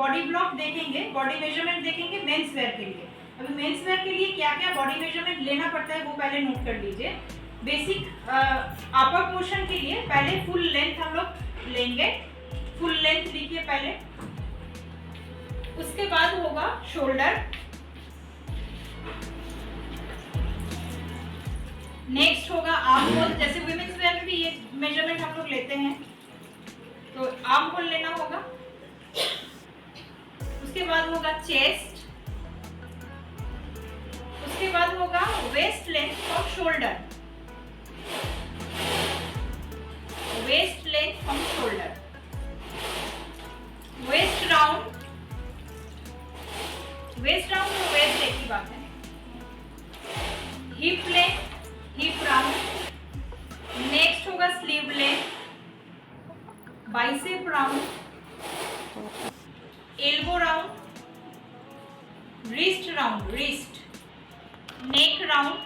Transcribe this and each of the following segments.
Body block देखेंगे, body measurement देखेंगे men's wear के लिए। अभी मेंस वेयर के लिए क्या क्या बॉडी मेजरमेंट लेना पड़ता है वो पहले नोट कर लीजिए। बेसिक अपर पोर्शन के लिए पहले फुल लेंथ हम लोग लेंगे, फुल लेंथ लिखिए पहले। उसके बाद होगा शोल्डर, नेक्स्ट होगा आर्म होल। जैसे वुमेन्स वेयर में भी ये मेजरमेंट हम लोग लेते हैं, तो आर्म होल लेना होगा। उसके बाद होगा चेस्ट, उसके बाद होगा waist length of shoulder, waist length from shoulder, waist round, waist round और वेस्ट एक ही बात है। Hip length, hip round, next होगा sleeve length, bicep round, elbow round, wrist round, wrist, neck round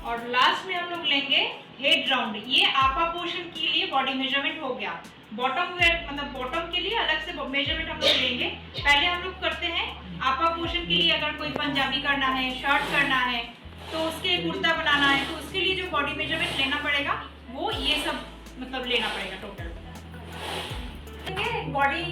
और लास्ट में हम लोग लेंगे हेड राउंड। ये आपा पोर्शन के लिए बॉडी मेजरमेंट हो गया। बॉटम वेयर मतलब बॉटम के लिए अलग से मेजरमेंट हम लोग लेंगे। पहले हम लोग करते हैं आपा पोर्शन के लिए, अगर कोई पंजाबी करना है, शर्ट करना है, तो उसके कुर्ता बनाना है, तो उसके लिए जो बॉडी मेजरमेंट लेना पड़ेगा वो ये सब मतलब लेना पड़ेगा total. Body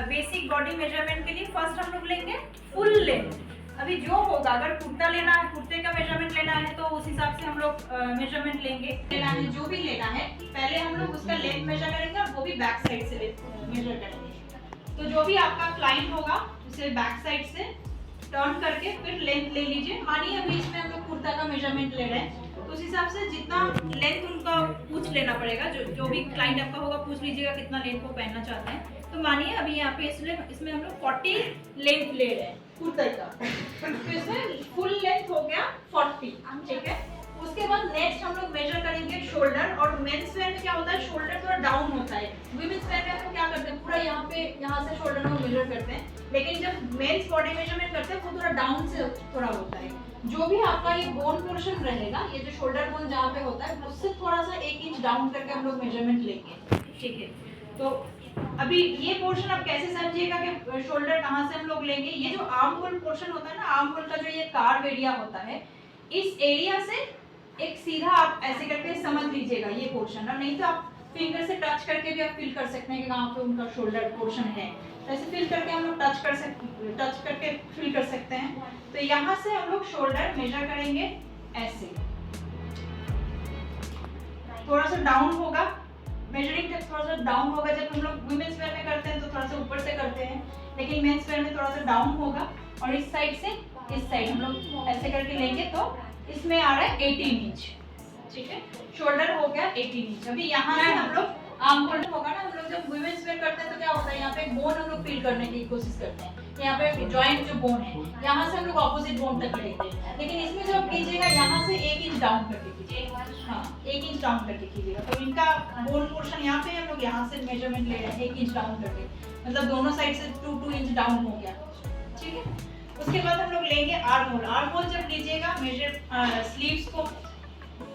basic body measurement के लिए फर्स्ट हम लोग लेंगे फुल लेंथ। अभी जो होगा, अगर कुर्ता लेना है, कुर्ते का मेजरमेंट लेना है, तो उस हिसाब से हम लोग मेजरमेंट लेंगे। लेना है जो भी लेना है, पहले हम लोग उसका लेंथ मेजर करेंगे और वो भी बैक साइड से मेजर करेंगे। तो जो भी आपका क्लाइंट होगा उसे बैक साइड से टर्न करके फिर लेंथ ले लीजिए। मानिए अभी इसमें हम लोग कुर्ता का मेजरमेंट ले रहे हैं, तो उस हिसाब से जितना लेंथ उनका पूछ लेना पड़ेगा। जो भी क्लाइंट आपका होगा पूछ लीजिएगा कितना लेंथ वो पहनना चाहते हैं। तो मानिए अभी यहाँ पे इसमें हम लोग 40 लेंथ ले रहे हैं कुर्ते का, तो इसमें फुल लेंथ हो गया 40, ठीक है। उसके बाद नेक्स्ट हम लोग मेजर करेंगे शोल्डर। और मेंस वेयर में क्या होता है, शोल्डर थोड़ा डाउन होता है। वुमेन्स वेयर में हम लोग क्या करते हैं, पूरा यहाँ से शोल्डर को मेजर करते हैं, लेकिन जब मेंस बॉडी मेजरमेंट करते हैं वो थोड़ा डाउन से थोड़ा होता है। जो भी आपका ये बोन पोर्शन रहेगा, ये जो शोल्डर बोन जहाँ पे होता है उससे थोड़ा सा 1 इंच डाउन करके हम लोग मेजरमेंट लेंगे, ठीक है। तो अभी ये पोर्शन आप कैसे समझिएगा कि शोल्डर कहाँ से हम लोग लेंगे। ये जो आर्म होल पोर्शन होता है ना, आर्म होल का जो ये कार्व एरिया होता है, इस एरिया से एक सीधा आप ऐसे करके समझ लीजिएगा ये पोर्शन। और नहीं तो आप फिंगर से टच करके भी आप फील कर सकते हैं कि कहाँ पे उनका शोल्डर पोर्शन है। तो ऐसे फील करके हम लोग टच करके फील कर सकते हैं। तो यहाँ से हम लोग शोल्डर मेजर करेंगे ऐसे, थोड़ा सा डाउन होगा मेजरिंग टेप, थोड़ा सा डाउन होगा। जब हम लोग वुमेन्स वेयर में करते हैं तो थोड़ा सा ऊपर से करते हैं, लेकिन मेंस वेयर में थोड़ा सा डाउन होगा। और इस साइड से इस साइड हम लोग ऐसे करके लेंगे तो इसमें आ रहा है 18 इंच, ठीक है। शोल्डर हो गया 18 इंच। अभी यहाँ से हम लोग आर्म होल होगा ना, हम लोग जब वुमेन्स वेयर करते हैं तो क्या होता है, यहाँ पे बोन हम लोग फील करने की कोशिश करते हैं। यहाँ पे जॉइंट जो बोन है, यहाँ से हम लोग ऑपोजिट बोन तक लेते हैं, लेकिन इसमें जब कीजिएगा यहाँ से 1 इंच डाउन करके कीजिएगा। हाँ, 1 इंच डाउन करके कीजिएगा। तो इनका बोन पोर्शन यहाँ पे हम लोग यहाँ से मेजरमेंट ले रहे हैं 1 इंच डाउन करके, मतलब दोनों साइड से 2 इंच डाउन हो गया, ठीक है। उसके बाद हम लोग लेंगे आर्म होल। आर्म होल जब लीजिएगा मेजर स्लीव्स को,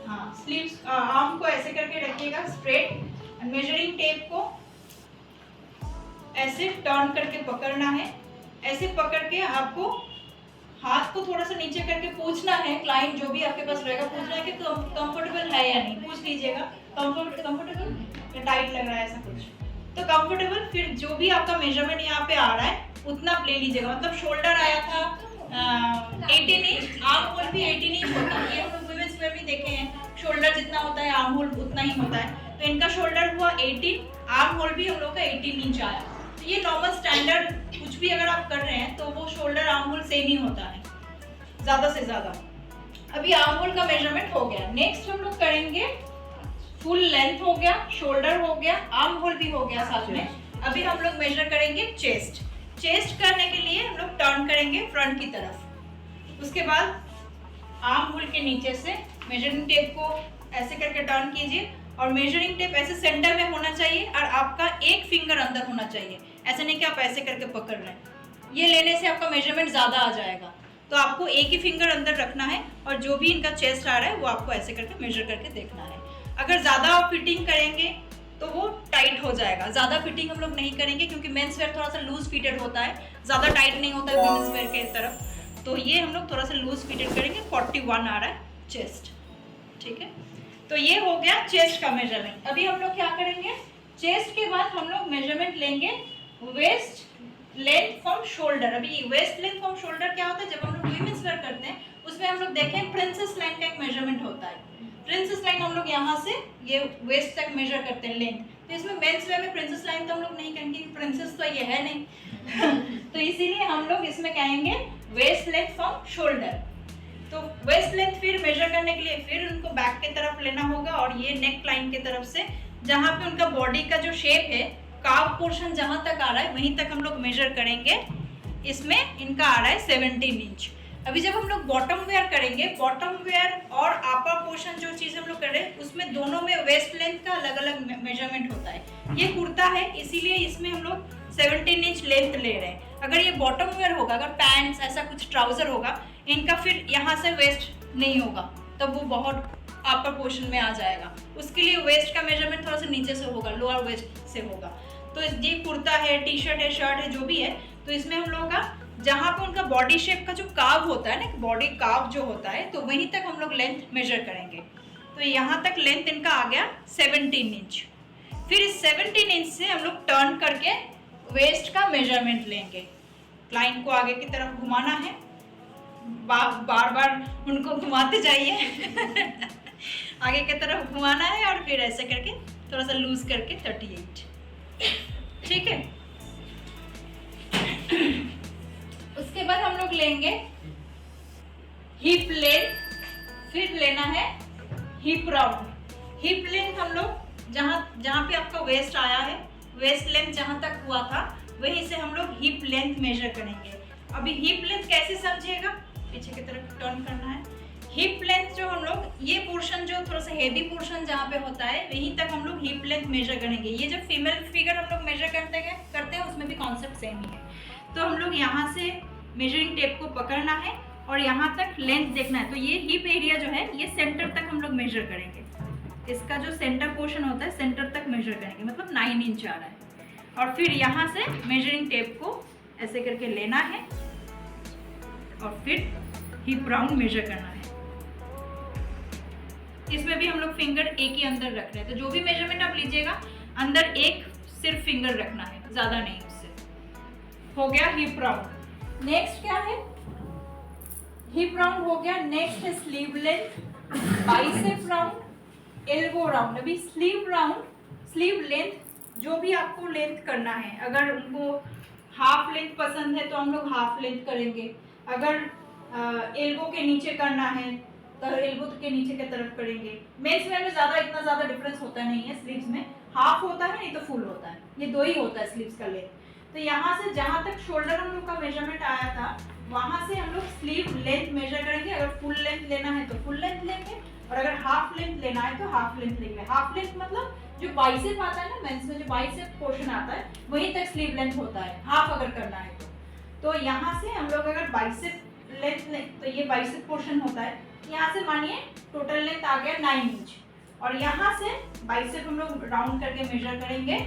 हाँ स्लीव्स आर्म को ऐसे करके रखिएगा स्ट्रेट। मेजरिंग टेप को ऐसे टर्न करके पकड़ना है। ऐसे पकड़ के आपको हाथ को थोड़ा सा नीचे करके पूछना है, क्लाइंट जो भी आपके पास रहेगा पूछना है कि कंफर्टेबल है या नहीं। पूछ लीजिएगा कंफर्टेबल या टाइट लग रहा है, ऐसा कुछ तो कंफर्टेबल। फिर जो भी आपका मेजरमेंट यहाँ पे आ रहा है उतना आप ले लीजिएगा। मतलब शोल्डर आया था 18 इंच, आर्म होल भी 18 इंच होता है। ये हम लोग वुमेन्स वेयर भी देखे हैं, शोल्डर जितना होता है आर्म होल उतना ही होता है। तो इनका शोल्डर हुआ 18, आर्म होल भी हम लोग का 18 इंच आया। तो ये नॉर्मल स्टैंडर्ड कुछ भी अगर आप कर रहे हैं तो वो शोल्डर आर्म होल सेम ही होता है ज्यादा से ज्यादा। अभी आर्म होल का मेजरमेंट हो गया। नेक्स्ट हम लोग करेंगे फुल लेंथ हो गया, शोल्डर हो गया, आर्म होल भी हो गया साथ में। अभी हम लोग मेजर करेंगे चेस्ट। चेस्ट करने के लिए हम लोग टर्न करेंगे फ्रंट की तरफ। उसके बाद आर्म होल के नीचे से मेजरिंग टेप को ऐसे करके टर्न कीजिए और मेजरिंग टेप ऐसे सेंटर में होना चाहिए और आपका एक फिंगर अंदर होना चाहिए। ऐसे नहीं कि आप ऐसे करके पकड़ रहे हैं, ये लेने से आपका मेजरमेंट ज़्यादा आ जाएगा। तो आपको एक ही फिंगर अंदर रखना है और जो भी इनका चेस्ट आ रहा है वो आपको ऐसे करके मेजर करके देखना है। अगर ज़्यादा आप फिटिंग करेंगे तो वो टाइट टाइट हो जाएगा। ज़्यादा फिटिंग हम लोग नहीं करेंगे क्योंकि मेंस वेयर थोड़ा सा लूज फिटेड होता है, ज़्यादा टाइट नहीं होता है वुमेन्स वेयर के तरफ। तो ये हम लोग थोड़ा सा लूज फिटेड करेंगे। 41 आ रहा है चेस्ट, ठीक है। तो ये हो गया चेस्ट का मेजरमेंट। अभी हम लोग क्या करेंगे, चेस्ट के बाद हम लोग मेजरमेंट लेंगे वेस्ट लेंथ फ्रॉम शोल्डर। अभी वेस्ट लेंथ फ्रॉम शोल्डर क्या होता है, जब हम लोग वुमेन्स वेयर करते हैं उसमें हम लोग देखें प्रिंसेस लाइन का एक मेजरमेंट होता है। प्रिंसेस लाइन हम लोग यहाँ से ये वेस्ट तक मेजर करते हैं लेंथ। तो इसमें मेंस वेयर में प्रिंसेस लाइन तो हम लोग नहीं कहेंगे, प्रिंसेस तो ये है नहीं तो इसीलिए हम लोग इसमें कहेंगे वेस्ट लेंथ फ्रॉम शोल्डर। तो वेस्ट लेंथ फिर मेजर करने के लिए फिर उनको बैक की तरफ लेना होगा और ये नेक लाइन की तरफ से जहाँ पे उनका बॉडी का जो शेप है, काव पोर्शन जहाँ तक आ रहा है वहीं तक हम लोग मेजर करेंगे। इसमें इनका आ रहा है 17 इंच। अभी जब हम लोग बॉटम वेयर करेंगे, बॉटम वेयर और अपर पोर्शन जो चीज़ हम लोग करें उसमें दोनों में वेस्ट लेंथ का अलग अलग मेजरमेंट होता है। ये कुर्ता है इसीलिए इसमें हम लोग 17 इंच लेंथ ले रहे हैं। अगर ये बॉटम वेयर होगा, अगर पैंट्स ऐसा कुछ ट्राउजर होगा, इनका फिर यहाँ से वेस्ट नहीं होगा, तब वो बहुत अपर पोर्शन में आ जाएगा। उसके लिए वेस्ट का मेजरमेंट थोड़ा सा नीचे से होगा, लोअर वेस्ट से होगा। तो ये कुर्ता है, टी शर्ट है, शर्ट है, जो भी है, तो इसमें हम लोगों का जहाँ पे उनका बॉडी शेप का जो काव होता है ना, बॉडी काव जो होता है, तो वहीं तक हम लोग लेंथ मेजर करेंगे। तो यहाँ तक लेंथ इनका आ गया 17 इंच। फिर इस 17 इंच से हम लोग टर्न करके वेस्ट का मेजरमेंट लेंगे। लाइन को आगे की तरफ घुमाना है, बार बार उनको घुमाते जाइए आगे की तरफ घुमाना है और फिर ऐसे करके थोड़ा सा लूज करके 38, ठीक है। उसके बाद हम लोग लेंगे हिप लेंथ, फिर लेना है हिप राउंड। हिप लेंथ हम लोग जहाँ पे आपका वेस्ट आया है, वेस्ट लेंथ जहाँ तक हुआ था वहीं से हम लोग हिप लेंथ मेजर करेंगे। अभी हिप लेंथ कैसे समझिएगा, पीछे की तरफ टर्न करना है। हिप लेंथ जो हम लोग, ये पोर्शन जो थोड़ा सा हेवी पोर्शन जहाँ पे होता है वहीं तक हम लोग हिप लेंथ मेजर करेंगे। ये जब फीमेल फिगर हम लोग मेजर करते हैं उसमें भी कॉन्सेप्ट सेम ही है। तो हम लोग यहाँ से मेजरिंग टेप को पकड़ना है और यहाँ तक लेंथ देखना है। तो ये हिप एरिया जो है ये सेंटर तक हम लोग मेजर करेंगे। इसका जो सेंटर पोर्शन होता है सेंटर तक मेजर करेंगे, मतलब 9 इंच आ रहा है। और फिर यहाँ से मेजरिंग टेप को ऐसे करके लेना है और फिर हिप राउंड मेजर करना है। इसमें भी हम लोग फिंगर एक ही अंदर रख रहे हैं। तो जो भी मेजरमेंट आप लीजिएगा अंदर एक सिर्फ फिंगर रखना है, ज़्यादा नहीं। उससे हो गया हिप राउंड। नेक्स्ट क्या है, हिप राउंड हो गया। नेक्स्ट है sleeve length, bicep round, elbow round. अभी स्लीव राउंड, स्लीव लेंथ जो भी आपको लेंथ करना है, अगर उनको हाफ लेंथ पसंद है तो हम लोग हाफ लेंथ करेंगे। अगर एल्बो के नीचे करना है तो एल्बो के नीचे की तरफ करेंगे। मेंस वेयर में इतना ज़्यादा डिफरेंस होता नहीं है। स्लीव्स में हाफ होता है नहीं तो फुल होता है, ये दो ही होता है स्लीव्स का लेंथ। तो यहाँ से जहाँ तक शोल्डर हम लोग का मेजरमेंट आया था वहाँ से हम लोग स्लीव लेंथ मेजर करेंगे। अगर फुल लेंथ लेना है तो फुल लेंथ लेंगे और अगर हाफ लेंथ लेना है तो हाफ लेंथ लेंगे। हाफ लेंथ मतलब जो बाइसेप आता है ना मेंस में, जो बाइसेप पोर्शन आता है वहीं तक स्लीव लेंथ होता है, हाफ अगर करना है तो यहाँ से हम लोग अगर बाइसेप लेंथ लें तो ये बाइसेप पोर्शन होता है। यहाँ से मानिए टोटल लेंथ आ गया 9 इंच और यहाँ से बाइसेप हम लोग राउंड करके मेजर करेंगे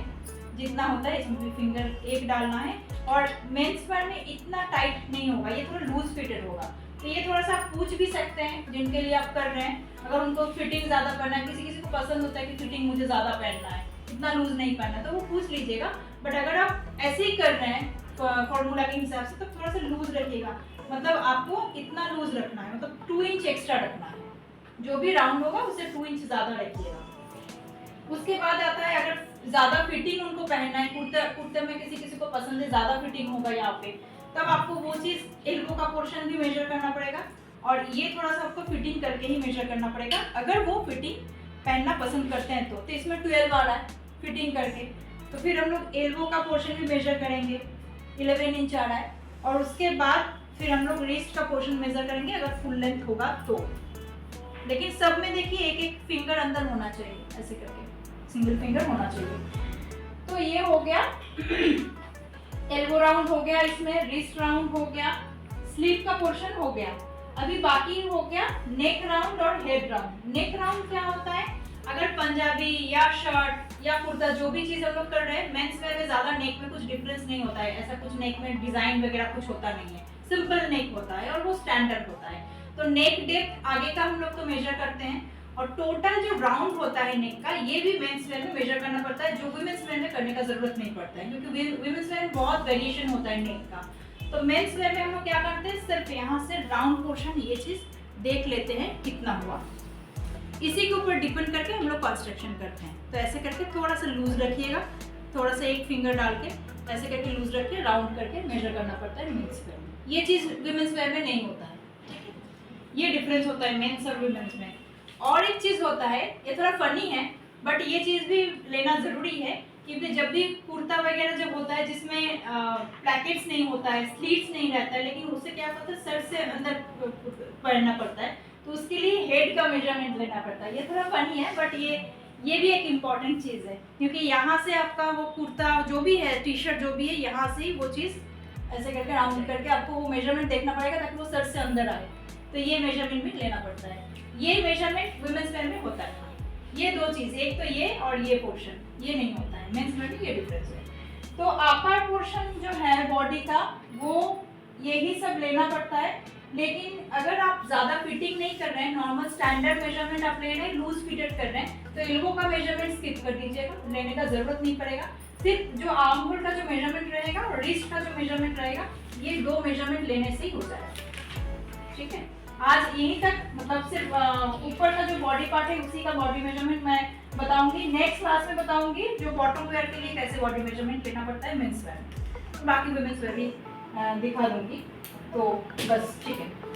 जितना होता है। इसमें भी फिंगर एक डालना है और मेंस वेयर में इतना टाइट नहीं होगा, ये थोड़ा लूज फिटेड होगा। तो ये थोड़ा सा आप पूछ भी सकते हैं जिनके लिए आप कर रहे हैं, अगर उनको फिटिंग ज़्यादा करना है, किसी किसी को पसंद होता है कि फिटिंग मुझे ज़्यादा पहनना है, इतना लूज नहीं पहनना, तो वो पूछ लीजिएगा। बट अगर आप ऐसे ही कर रहे हैं फॉर्मूला के हिसाब से तो थोड़ा सा लूज रखिएगा, मतलब आपको इतना लूज रखना है, मतलब 2 इंच एक्स्ट्रा रखना है। जो भी राउंड होगा उससे 2 इंच ज़्यादा रखिएगा। उसके बाद आता है अगर ज़्यादा फिटिंग उनको पहनना है, कुर्ते में किसी किसी को पसंद है ज़्यादा फिटिंग होगा यहाँ पे, तब आपको वो चीज़ एल्बो का पोर्शन भी मेजर करना पड़ेगा और ये थोड़ा सा आपको फिटिंग करके ही मेजर करना पड़ेगा। अगर वो फिटिंग पहनना पसंद करते हैं तो इसमें 12 आ रहा है फिटिंग करके, तो फिर हम लोग एल्बो का पोर्शन भी मेजर करेंगे, 11 इंच आ रहा है। और उसके बाद फिर हम लोग रिस्ट का पोर्शन मेजर करेंगे अगर फुल लेंथ होगा तो। लेकिन सब में देखिए एक एक फिंगर अंदर होना चाहिए, ऐसे करके सिंगल फिंगर होना चाहिए। तो ये हो गया एल्बो राउंड हो गया, इसमें रिस्ट राउंड हो गया, स्लीव का पोर्शन हो गया। अभी बाकी हो गया नेक राउंड और हेड राउंड। नेक राउंड क्या होता है, अगर पंजाबी या शर्ट या कुर्ता, जो भी चीज हम लोग कर रहे हैं, मेंस वेयर में ज्यादा नेक में कुछ डिफरेंस नहीं होता है, ऐसा कुछ नेक में डिजाइन वगैरह कुछ होता नहीं है, सिंपल नेक होता है और वो स्टैंडर्ड होता है। तो नेक डेप्थ आगे का हम लोग तो मेजर करते हैं, और टोटल जो राउंड होता है नेक का, ये भी मेंस वेयर में मेजर करना पड़ता है, जो वुमेन्स वेयर में करने का जरूरत नहीं पड़ता है, क्योंकि वुमेन्स वेयर में बहुत वेरिएशन होता है नेक का। तो मेंस वेयर में हम लोग क्या करते हैं, सिर्फ यहाँ से राउंड पोर्शन ये चीज देख लेते हैं कितना हुआ, इसी के ऊपर डिपेंड करके हम लोग कंस्ट्रक्शन करते हैं। तो ऐसे करके थोड़ा सा लूज रखिएगा, थोड़ा सा एक फिंगर डाल के ऐसे करके लूज रख के राउंड करके मेजर करना पड़ता है मेंस वेयर में। ये चीज वुमेन्स वेयर में नहीं होता है, ठीक है। ये डिफरेंस होता है मेंस और वुमेन्स में। और एक चीज होता है, ये थोड़ा फनी है बट ये चीज भी लेना जरूरी है, क्योंकि जब भी कुर्ता वगैरह जब होता है जिसमें प्लैकेट्स नहीं होता है, स्लीव्स नहीं रहता है, लेकिन उससे क्या होता है सर से अंदर पहनना पड़ता है, तो उसके लिए हेड का मेजरमेंट लेना पड़ता है। ये थोड़ा फनी है बट ये भी एक इम्पॉर्टेंट चीज़ है, क्योंकि यहाँ से आपका वो कुर्ता जो भी है, टी शर्ट जो भी है, यहाँ से वो चीज़ ऐसे करके राउंड करके आपको वो मेजरमेंट देखना पड़ेगा ताकि वो सर से अंदर आए, तो ये मेजरमेंट भी लेना पड़ता है। ये मेजरमेंट वुमेन्स वेयर में होता है। ये दो चीज़, एक तो ये और ये पोर्शन, ये नहीं होता है मेंस वेयर में, ये डिफरेंस है। तो अपर पोर्शन जो है बॉडी का, वो यही सब लेना पड़ता है। लेकिन अगर आप ज़्यादा फिटिंग नहीं कर रहे हैं, नॉर्मल स्टैंडर्ड मेजरमेंट आप ले रहे हैं, लूज फिटेड कर रहे हैं, तो एल्बो का मेजरमेंट स्किप कर दीजिएगा, लेने का जरूरत नहीं पड़ेगा। सिर्फ जो आर्म होल का जो मेजरमेंट रहेगा और रिस्ट का जो मेजरमेंट रहेगा, ये दो मेजरमेंट लेने से ही हो जाएगा, ठीक है। आज यहीं तक, मतलब सिर्फ ऊपर का जो बॉडी पार्ट है उसी का बॉडी मेजरमेंट मैं बताऊंगी। नेक्स्ट क्लास में बताऊंगी जो बॉटम वेयर के लिए कैसे बॉडी मेजरमेंट लेना पड़ता है मेंस वेयर में, बाकी वुमेन्स वेयर भी दिखा दूंगी। तो बस ठीक है।